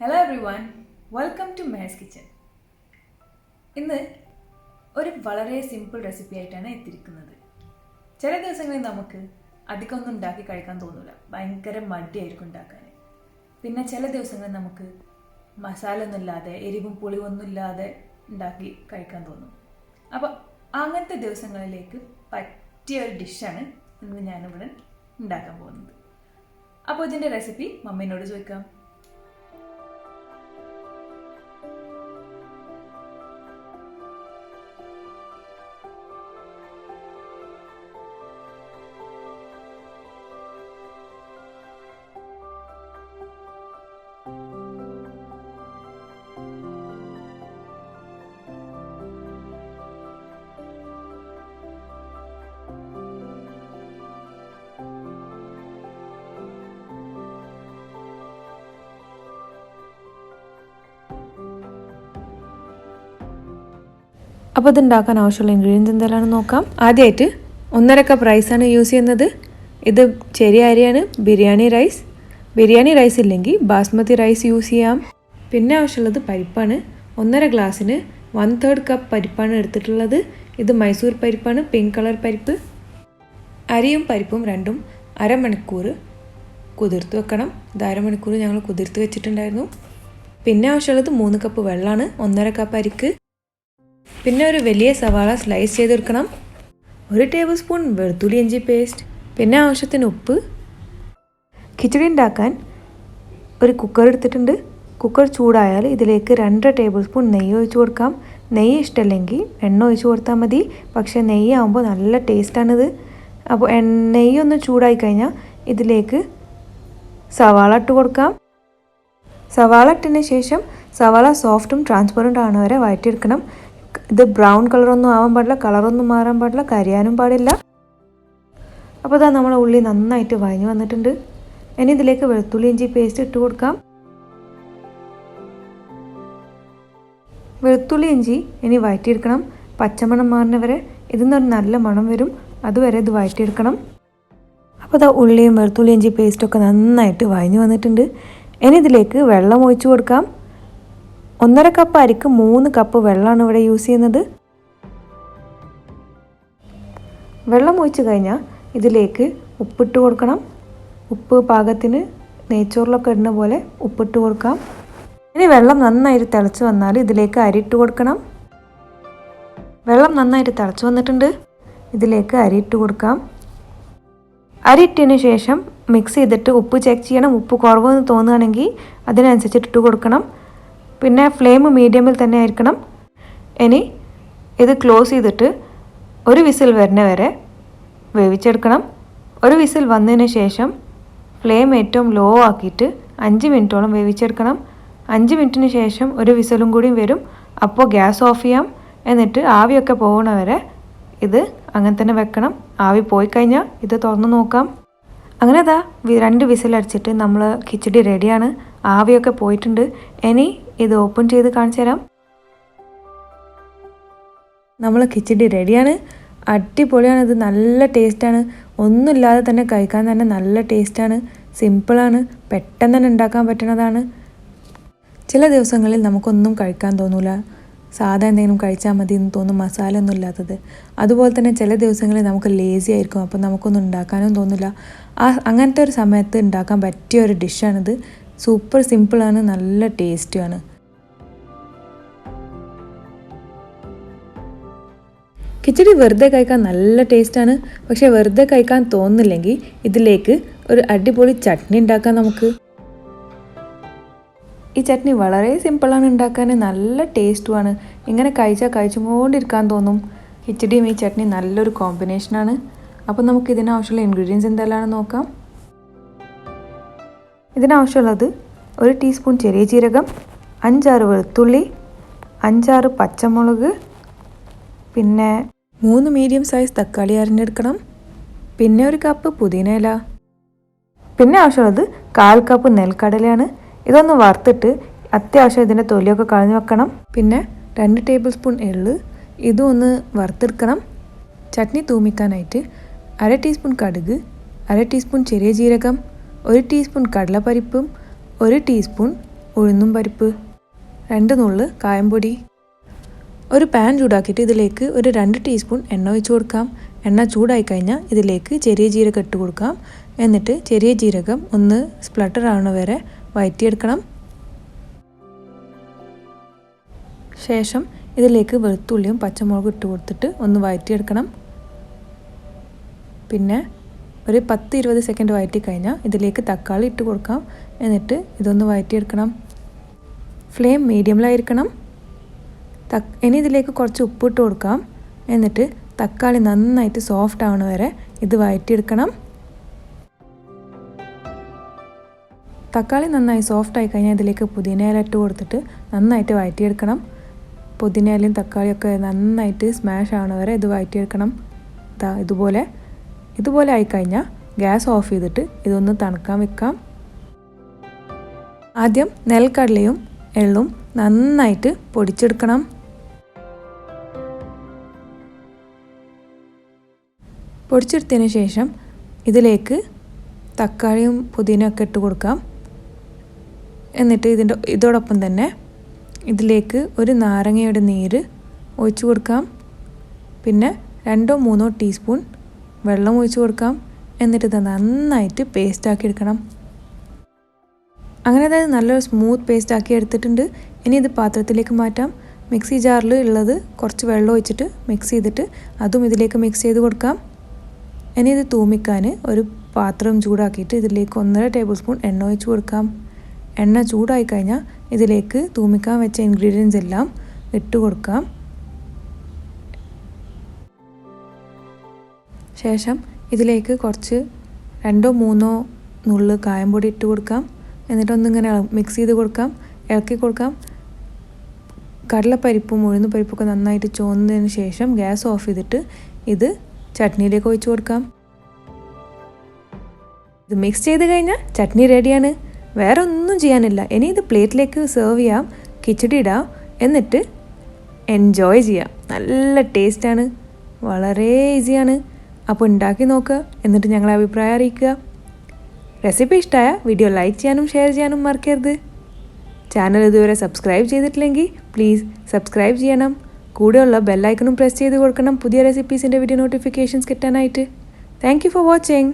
Hello everyone, welcome to Mehar'skitchen. ഇന്ന് ഒരു വളരെ സിമ്പിൾ റെസിപ്പി ആയിട്ടാണ് എത്തിയിരിക്കുന്നത്. ചില ദിവസങ്ങളിൽ നമുക്ക് അധികമൊന്നും ഉണ്ടാക്കി കഴിക്കാൻ തോന്നില്ല, ഭയങ്കര മടിയായിരിക്കും ഉണ്ടാക്കാൻ. പിന്നെ ചില ദിവസങ്ങളിൽ നമുക്ക് മസാല ഒന്നും ഇല്ലാതെ എരിവും പുളിയൊന്നും ഇല്ലാതെ ഉണ്ടാക്കി കഴിക്കാൻ തോന്നും. അപ്പോൾ അങ്ങനത്തെ ദിവസങ്ങളിലേക്ക് പറ്റിയ ഒരു ഡിഷാണ് ഇന്ന് ഞാനിവിടെ ഉണ്ടാക്കാൻ പോകുന്നത്. അപ്പോൾ ഇതിൻ്റെ റെസിപ്പി മമ്മീനോട് ചോദിക്കാം. അപ്പോൾ ഇതുണ്ടാക്കാൻ ആവശ്യമുള്ള ഇൻഗ്രീഡിയൻസ് എന്തെല്ലാമെന്ന് നോക്കാം. ആദ്യമായിട്ട് 1.5 കപ്പ് റൈസാണ് യൂസ് ചെയ്യുന്നത്. ഇത് ചെറിയ അരിയാണ്, ബിരിയാണി റൈസ് ഇല്ലെങ്കിൽ ബാസ്മതി റൈസ് യൂസ് ചെയ്യാം. പിന്നെ ആവശ്യമുള്ളത് പരിപ്പാണ്. 1.5 ഗ്ലാസ്സിന് 1/3 കപ്പ് പരിപ്പാണ് എടുത്തിട്ടുള്ളത്. ഇത് മൈസൂർ പരിപ്പാണ്, പിങ്ക് കളർ പരിപ്പ്. അരിയും പരിപ്പും രണ്ടും അരമണിക്കൂർ കുതിർത്ത് വെക്കണം. ഇത് അരമണിക്കൂർ ഞങ്ങൾ കുതിർത്ത് വെച്ചിട്ടുണ്ടായിരുന്നു. പിന്നെ ആവശ്യമുള്ളത് 3 കപ്പ് വെള്ളമാണ് 1.5 കപ്പ് അരിക്ക്. പിന്നെ ഒരു വലിയ സവാള സ്ലൈസ് ചെയ്തെടുക്കണം. 1 ടേബിൾ സ്പൂൺ വെളുത്തുള്ളി ഇഞ്ചി പേസ്റ്റ്. പിന്നെ ആവശ്യത്തിന് ഉപ്പ്. ഖിച്ചടി ഉണ്ടാക്കാൻ ഒരു കുക്കർ എടുത്തിട്ടുണ്ട്. കുക്കർ ചൂടായാൽ ഇതിലേക്ക് 2 ടേബിൾ സ്പൂൺ നെയ്യ് ഒഴിച്ച് കൊടുക്കാം. നെയ്യ് ഇഷ്ടമല്ലെങ്കിൽ എണ്ണ ഒഴിച്ച് കൊടുത്താൽ മതി. പക്ഷേ നെയ്യ് ആകുമ്പോൾ നല്ല ടേസ്റ്റാണിത്. അപ്പോൾ നെയ്യൊന്ന് ചൂടായി കഴിഞ്ഞാൽ ഇതിലേക്ക് സവാള ഇട്ട് കൊടുക്കാം. സവാള ഇട്ടതിന് ശേഷം സവാള സോഫ്റ്റും ട്രാൻസ്പെറൻ്റ് ആണ് വരെ വഴറ്റിയെടുക്കണം. ഇത് ബ്രൗൺ കളറൊന്നും ആവാൻ പാടില്ല, കളറൊന്നും മാറാൻ പാടില്ല, കരിയാനും പാടില്ല. അപ്പോൾ ഇതാ നമ്മളെ ഉള്ളി നന്നായിട്ട് വഴഞ്ഞു വന്നിട്ടുണ്ട്. ഇനി ഇതിലേക്ക് വെളുത്തുള്ളി ഇഞ്ചി പേസ്റ്റ് ഇട്ട് കൊടുക്കാം. വെളുത്തുള്ളി ഇഞ്ചി ഇനി വഴറ്റിയെടുക്കണം. പച്ചമണം മാറുന്നവരെ ഇതിൽ നിന്നൊരു നല്ല മണം വരും, അതുവരെ ഇത് വഴറ്റിയെടുക്കണം. അപ്പോൾ ഇതാ ഉള്ളിയും വെളുത്തുള്ളി ഇഞ്ചി പേസ്റ്റൊക്കെ നന്നായിട്ട് വഴഞ്ഞു വന്നിട്ടുണ്ട്. ഇനി ഇതിലേക്ക് വെള്ളം ഒഴിച്ചു കൊടുക്കാം. 1.5 കപ്പ് അരിക്ക് 3 കപ്പ് വെള്ളമാണ് ഇവിടെ യൂസ് ചെയ്യുന്നത്. വെള്ളം ഒഴിച്ച് കഴിഞ്ഞാൽ ഇതിലേക്ക് ഉപ്പിട്ട് കൊടുക്കണം. ഉപ്പ് പാകത്തിന് നെയ്ച്ചോറിലൊക്കെ ഇടുന്ന പോലെ ഉപ്പിട്ട് കൊടുക്കാം. ഇനി വെള്ളം നന്നായിട്ട് തിളച്ച് വന്നാൽ ഇതിലേക്ക് അരി ഇട്ട് കൊടുക്കണം. വെള്ളം നന്നായിട്ട് തിളച്ച് വന്നിട്ടുണ്ട്. ഇതിലേക്ക് അരി ഇട്ട് കൊടുക്കാം. അരി ഇട്ടതിന് ശേഷം മിക്സ് ചെയ്തിട്ട് ഉപ്പ് ചെക്ക് ചെയ്യണം. ഉപ്പ് കുറവെന്ന് തോന്നുകയാണെങ്കിൽ അതിനനുസരിച്ചിട്ട് ഇട്ട് കൊടുക്കണം. പിന്നെ ഫ്ലെയിം മീഡിയമിൽ തന്നെ ആയിരിക്കണം. ഇനി ഇത് ക്ലോസ് ചെയ്തിട്ട് ഒരു വിസിൽ വരുന്ന വരെ വേവിച്ചെടുക്കണം. ഒരു വിസിൽ വന്നതിന് ശേഷം ഫ്ലെയിം ഏറ്റവും ലോ ആക്കിയിട്ട് 5 മിനിറ്റോളം വേവിച്ചെടുക്കണം. 5 മിനിറ്റിന് ശേഷം ഒരു വിസിലും കൂടി വരും. അപ്പോൾ ഗ്യാസ് ഓഫ് ചെയ്യാം. എന്നിട്ട് ആവിയൊക്കെ പോകുന്ന വരെ ഇത് അങ്ങനെ തന്നെ വെക്കണം. ആവി പോയി കഴിഞ്ഞാൽ ഇത് തുറന്ന് നോക്കാം. അങ്ങനെ ഇതാ 2 വിസിലടിച്ചിട്ട് നമ്മൾ ഖിച്ചടി റെഡിയാണ്. ആവിയൊക്കെ പോയിട്ടുണ്ട്. ഇനി ഇത് ഓപ്പൺ ചെയ്ത് കാണിച്ചു തരാം. നമ്മൾ ഖിച്ചടി റെഡിയാണ്. അടിപൊളിയാണ്. ഇത് നല്ല ടേസ്റ്റാണ്. ഒന്നുമില്ലാതെ തന്നെ കഴിക്കാൻ തന്നെ നല്ല ടേസ്റ്റാണ്. സിമ്പിളാണ്, പെട്ടെന്ന് തന്നെ ഉണ്ടാക്കാൻ പറ്റുന്നതാണ്. ചില ദിവസങ്ങളിൽ നമുക്കൊന്നും കഴിക്കാൻ തോന്നില്ല, സാധാ എന്തെങ്കിലും കഴിച്ചാൽ മതി എന്ന് തോന്നും, മസാല ഒന്നും ഇല്ലാത്തത്. അതുപോലെ തന്നെ ചില ദിവസങ്ങളിൽ നമുക്ക് ലേസി ആയിരിക്കും, അപ്പോൾ നമുക്കൊന്നും ഉണ്ടാക്കാനും തോന്നില്ല. അങ്ങനത്തെ ഒരു സമയത്ത് ഉണ്ടാക്കാൻ പറ്റിയ ഒരു ഡിഷാണിത്. സൂപ്പർ സിമ്പിളാണ്, നല്ല ടേസ്റ്റുമാണ്. ഖിച്ചടി വെറുതെ കഴിക്കാൻ നല്ല ടേസ്റ്റാണ്. പക്ഷേ വെറുതെ കഴിക്കാൻ തോന്നുന്നില്ലെങ്കിൽ ഇതിലേക്ക് ഒരു അടിപൊളി ചട്നി ഉണ്ടാക്കാം നമുക്ക്. ഈ ചട്നി വളരെ സിമ്പിളാണ് ഉണ്ടാക്കാൻ, നല്ല ടേസ്റ്റുമാണ്. ഇങ്ങനെ കഴിച്ചുകൊണ്ടിരിക്കാൻ തോന്നും. ഖിച്ചടിയും ഈ ചട്നി നല്ലൊരു കോമ്പിനേഷനാണ്. അപ്പോൾ നമുക്ക് ഇതിനാവശ്യമുള്ള ഇൻഗ്രീഡിയൻസ് എന്തെല്ലാമാണെന്ന് നോക്കാം. ഇതിനാവശ്യമുള്ളത് 1 ടീസ്പൂൺ ചെറിയ ജീരകം, 5-6 വെളുത്തുള്ളി, 5-6 പച്ചമുളക്, പിന്നെ 3 മീഡിയം സൈസ് തക്കാളി അരിഞ്ഞെടുക്കണം. പിന്നെ 1 കപ്പ് പുതിന ഇല. പിന്നെ ആവശ്യമുള്ളത് 1/4 കപ്പ് നെൽക്കടലയാണ്. ഇതൊന്ന് വറുത്തിട്ട് അത്യാവശ്യം ഇതിൻ്റെ തൊലിയൊക്കെ കളഞ്ഞു വെക്കണം. പിന്നെ 2 ടേബിൾ സ്പൂൺ എള്ള്, ഇതും ഒന്ന് വറുത്തെടുക്കണം. ചട്നി തൂമിക്കാനായിട്ട് 1/2 ടീസ്പൂൺ കടുക്, 1/2 ടീസ്പൂൺ ചെറിയ ജീരകം, 1 ടീസ്പൂൺ കടലപ്പരിപ്പും 1 ടീസ്പൂൺ ഉഴുന്നും പരിപ്പ്, 2 നുള്ള് കായംപൊടി. ഒരു പാൻ ചൂടാക്കിയിട്ട് ഇതിലേക്ക് ഒരു 2 ടീസ്പൂൺ എണ്ണ ഒഴിച്ച് കൊടുക്കാം. എണ്ണ ചൂടായി കഴിഞ്ഞാൽ ഇതിലേക്ക് ചെറിയ ജീരകം ഇട്ട് കൊടുക്കാം. എന്നിട്ട് ചെറിയ ജീരകം ഒന്ന് സ്പ്ലട്ടർ ആവുന്ന വരെ വഴറ്റിയെടുക്കണം. ശേഷം ഇതിലേക്ക് വെളുത്തുള്ളിയും പച്ചമുളകും ഇട്ട് കൊടുത്തിട്ട് ഒന്ന് വഴറ്റിയെടുക്കണം. പിന്നെ ഒരു 10-20 സെക്കൻഡ് വഴറ്റി കഴിഞ്ഞാൽ ഇതിലേക്ക് തക്കാളി ഇട്ട് കൊടുക്കാം. എന്നിട്ട് ഇതൊന്ന് വഴറ്റിയെടുക്കണം. ഫ്ലെയിം മീഡിയമിലായിരിക്കണം. ഇനി ഇതിലേക്ക് കുറച്ച് ഉപ്പ് ഇട്ട് കൊടുക്കാം. എന്നിട്ട് തക്കാളി നന്നായിട്ട് സോഫ്റ്റ് ആവണ വരെ ഇത് വഴറ്റിയെടുക്കണം. തക്കാളി നന്നായി സോഫ്റ്റ് ആയി കഴിഞ്ഞാൽ ഇതിലേക്ക് പുതിന ഇല ഇട്ട് കൊടുത്തിട്ട് നന്നായിട്ട് വഴറ്റിയെടുക്കണം. പുതിന ഇലയും തക്കാളിയൊക്കെ നന്നായിട്ട് സ്മാഷ് ആവണ വരെ ഇത് വഴറ്റിയെടുക്കണം. ഇതുപോലെ ആയിക്കഴിഞ്ഞാൽ ഗ്യാസ് ഓഫ് ചെയ്തിട്ട് ഇതൊന്ന് തണുക്കാൻ വെക്കാം. ആദ്യം നെൽക്കടലയും എള്ളും നന്നായിട്ട് പൊടിച്ചെടുക്കണം. പൊടിച്ചെടുത്തതിന് ശേഷം ഇതിലേക്ക് തക്കാളിയും പുതിനയൊക്കെ ഇട്ട് കൊടുക്കാം. എന്നിട്ട് ഇതോടൊപ്പം തന്നെ ഇതിലേക്ക് ഒരു നാരങ്ങയുടെ നീര് ഒഴിച്ചു കൊടുക്കാം. പിന്നെ 2-3 ടീസ്പൂൺ വെള്ളം ഒഴിച്ചു കൊടുക്കാം. എന്നിട്ട് ഇത് നന്നായിട്ട് പേസ്റ്റാക്കി എടുക്കണം. അങ്ങനെ അതായത് നല്ലൊരു സ്മൂത്ത് പേസ്റ്റാക്കി എടുത്തിട്ടുണ്ട്. ഇനി ഇത് പാത്രത്തിലേക്ക് മാറ്റാം. മിക്സി ജാറിൽ ഉള്ളത് കുറച്ച് വെള്ളം ഒഴിച്ചിട്ട് മിക്സ് ചെയ്തിട്ട് അതും ഇതിലേക്ക് മിക്സ് ചെയ്ത് കൊടുക്കാം. ഇനി ഇത് തൂമിക്കാൻ ഒരു പാത്രം ചൂടാക്കിയിട്ട് ഇതിലേക്ക് 1.5 ടേബിൾ സ്പൂൺ എണ്ണ ഒഴിച്ച് കൊടുക്കാം. എണ്ണ ചൂടായി കഴിഞ്ഞാൽ ഇതിലേക്ക് തൂമിക്കാൻ വെച്ച ഇൻഗ്രീഡിയൻസ് എല്ലാം ഇട്ട് കൊടുക്കാം. ശേഷം ഇതിലേക്ക് കുറച്ച് 2-3 നുള്ള് കായംപൊടി ഇട്ട് കൊടുക്കാം. എന്നിട്ടൊന്നിങ്ങനെ മിക്സ് ചെയ്ത് കൊടുക്കാം, ഇളക്കി കൊടുക്കാം. കടലപ്പരിപ്പും ഉഴുന്നുപരിപ്പൊക്കെ നന്നായിട്ട് ചോന്നതിന് ശേഷം ഗ്യാസ് ഓഫ് ചെയ്തിട്ട് ഇത് ചട്നിയിലേക്ക് ഒഴിച്ച് കൊടുക്കാം. ഇത് മിക്സ് ചെയ്ത് കഴിഞ്ഞാൽ ചട്നി റെഡിയാണ്. വേറെ ഒന്നും ചെയ്യാനില്ല. ഇനി ഇത് പ്ലേറ്റിലേക്ക് സെർവ് ചെയ്യാം, കിച്ചടി ഇടാം, എന്നിട്ട് എൻജോയ് ചെയ്യാം. നല്ല ടേസ്റ്റാണ്, വളരെ ഈസിയാണ്. അപ്പോൾ ഉണ്ടാക്കി നോക്കുക, എന്നിട്ട് ഞങ്ങളെ അഭിപ്രായം അറിയിക്കുക. റെസിപ്പി ഇഷ്ടമായ വീഡിയോ ലൈക്ക് ചെയ്യാനും ഷെയർ ചെയ്യാനും മറക്കരുത്. ചാനൽ ഇതുവരെ സബ്സ്ക്രൈബ് ചെയ്തിട്ടില്ലെങ്കിൽ പ്ലീസ് സബ്സ്ക്രൈബ് ചെയ്യണം. കൂടെയുള്ള ബെല്ലൈക്കണും പ്രസ് ചെയ്ത് കൊടുക്കണം പുതിയ റെസിപ്പീസിൻ്റെ വീഡിയോ നോട്ടിഫിക്കേഷൻസ് കിട്ടാനായിട്ട്. Thank you for watching.